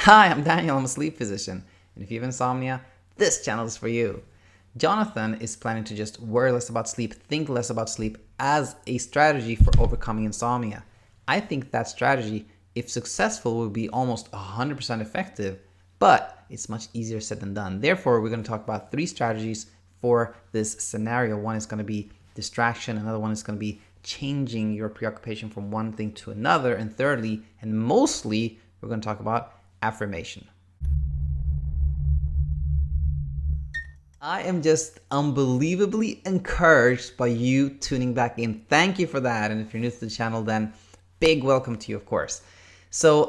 Hi, I'm Daniel. I'm a sleep physician. And if you have insomnia, this channel is for you. Jonathan is planning to just worry less about sleep, think less about sleep as a strategy for overcoming insomnia. I think that strategy, if successful, will be almost 100% effective, but it's much easier said than done. Therefore, we're going to talk about three strategies for this scenario. One is going to be distraction, another one is going to be changing your preoccupation from one thing to another, and thirdly, and mostly, we're going to talk about affirmation. I am just unbelievably encouraged by you tuning back in. Thank you for that. And if you're new to the channel, then big welcome to you, of course. So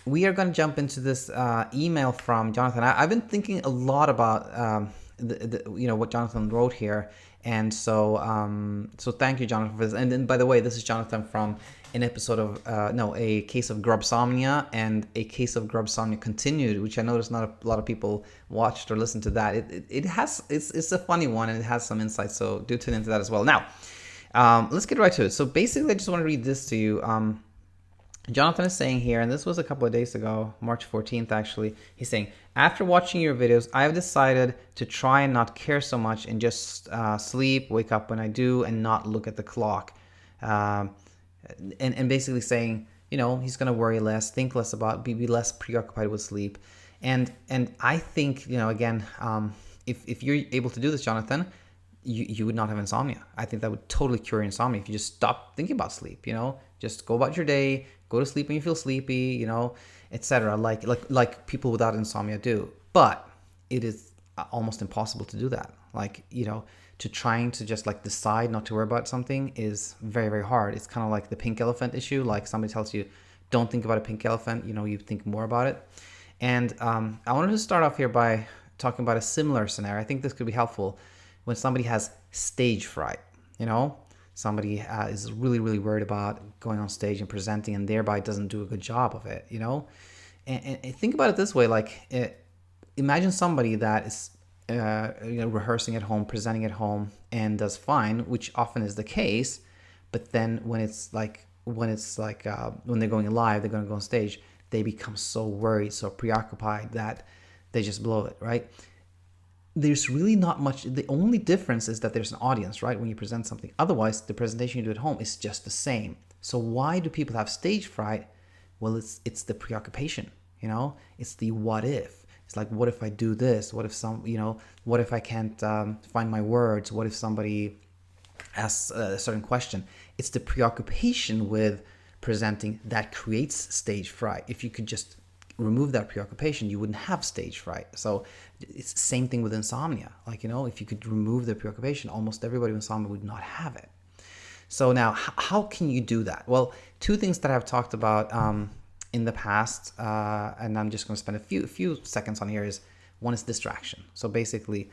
we are going to jump into this email from Jonathan. I've been thinking a lot about what Jonathan wrote here, and so thank you, Jonathan, for this. And then, by the way, this is Jonathan from an episode of a case of Grubsomnia and a case of Grubsomnia continued, which I noticed not a lot of people watched or listened to that. It's a funny one and it has some insights, so do tune into that as well. Now, let's get right to it. So basically, I just want to read this to you. Jonathan is saying here, and this was a couple of days ago, March 14th actually, he's saying, after watching your videos, I have decided to try and not care so much and just sleep, wake up when I do, and not look at the clock. And basically saying, he's going to worry less, think less about, be less preoccupied with sleep. And I think, again, if you're able to do this, Jonathan, you would not have insomnia. I think that would totally cure insomnia if you just stop thinking about sleep, just go about your day, go to sleep when you feel sleepy, etc. Like people without insomnia do. But it is almost impossible to do that. To trying to just decide not to worry about something is very, very hard. It's kind of like the pink elephant issue. Like somebody tells you, don't think about a pink elephant, you think more about it. And I wanted to start off here by talking about a similar scenario. I think this could be helpful when somebody has stage fright, somebody is really, really worried about going on stage and presenting and thereby doesn't do a good job of it, And think about it this way, imagine somebody that is rehearsing at home, presenting at home, and does fine, which often is the case. But then when they're going live, they're going to go on stage, they become so worried, so preoccupied that they just blow it, right? There's really not much. The only difference is that there's an audience, right? When you present something. Otherwise, the presentation you do at home is just the same. So why do people have stage fright? Well, it's the preoccupation, It's the what if. It's like, what if I do this? What if what if I can't find my words? What if somebody asks a certain question? It's the preoccupation with presenting that creates stage fright. If you could just remove that preoccupation, you wouldn't have stage fright. So it's the same thing with insomnia. If you could remove the preoccupation, almost everybody with insomnia would not have it. So now, how can you do that? Well, two things that I've talked about in the past, and I'm just going to spend a few seconds on here is, one is distraction. So basically,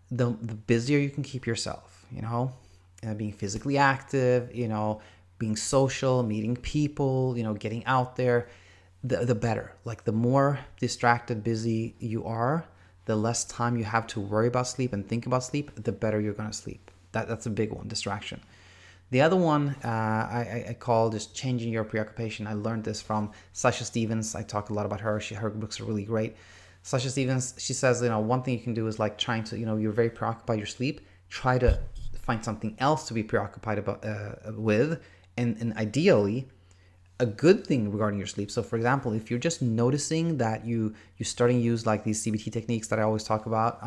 the busier you can keep yourself, being physically active, being social, meeting people, getting out there, the better. The more distracted, busy you are, the less time you have to worry about sleep and think about sleep, the better you're going to sleep. That's a big one, distraction. The other one I call just changing your preoccupation. I learned this from Sasha Stevens. I talk a lot about her. Her books are really great. Sasha Stevens, she says, one thing you can do is trying to, you're very preoccupied with your sleep. Try to find something else to be preoccupied about with, and ideally, a good thing regarding your sleep. So for example, if you're just noticing that you're starting to use these CBT techniques that I always talk about,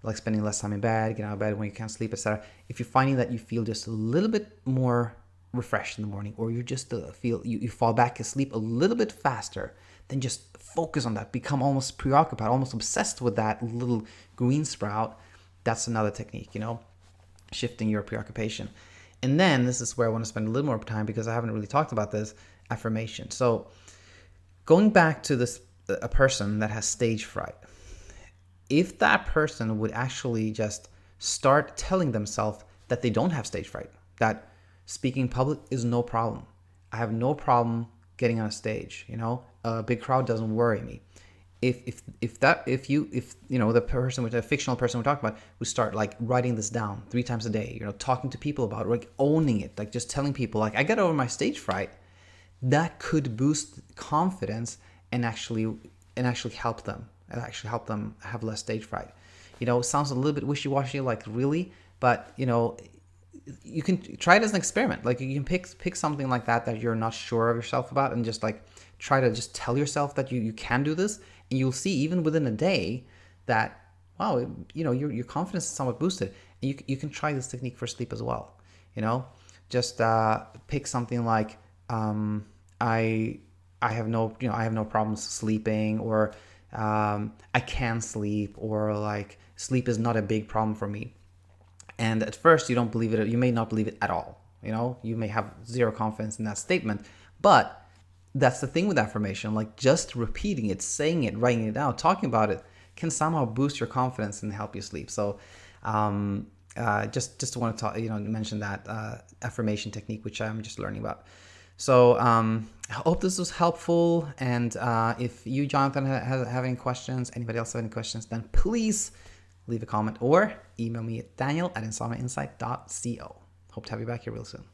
like spending less time in bed, getting out of bed when you can't sleep, etc. If you're finding that you feel just a little bit more refreshed in the morning, or you just feel you fall back asleep a little bit faster, then just focus on that. Become almost preoccupied, almost obsessed with that little green sprout. That's another technique, shifting your preoccupation. And then this is where I want to spend a little more time, because I haven't really talked about this, affirmation. So going back to a person that has stage fright, if that person would actually just start telling themselves that they don't have stage fright, that speaking in public is no problem. I have no problem getting on a stage, a big crowd doesn't worry me. If the person, with a fictional person we're talking about, would start writing this down 3 times a day, talking to people about it, owning it, just telling people I got over my stage fright, that could boost confidence and actually help them have less stage fright. It sounds a little bit wishy-washy, like really, but you can try it as an experiment. Like you can pick something like that you're not sure of yourself about, and just like try to just tell yourself that you can do this, and you'll see even within a day that wow, your confidence is somewhat boosted. And you can try this technique for sleep as well. Just pick something like I have no problems sleeping, or I can sleep, or like sleep is not a big problem for me. And at first you don't believe it, you may not believe it at all. You may have zero confidence in that statement, but that's the thing with affirmation. Like just repeating it, saying it, writing it down, talking about it can somehow boost your confidence and help you sleep. So just want to mention that affirmation technique, which I'm just learning about. So I hope this was helpful. And if you, Jonathan, have any questions, anybody else have any questions, then please leave a comment or email me at daniel@insomniainsight.co. Hope to have you back here real soon.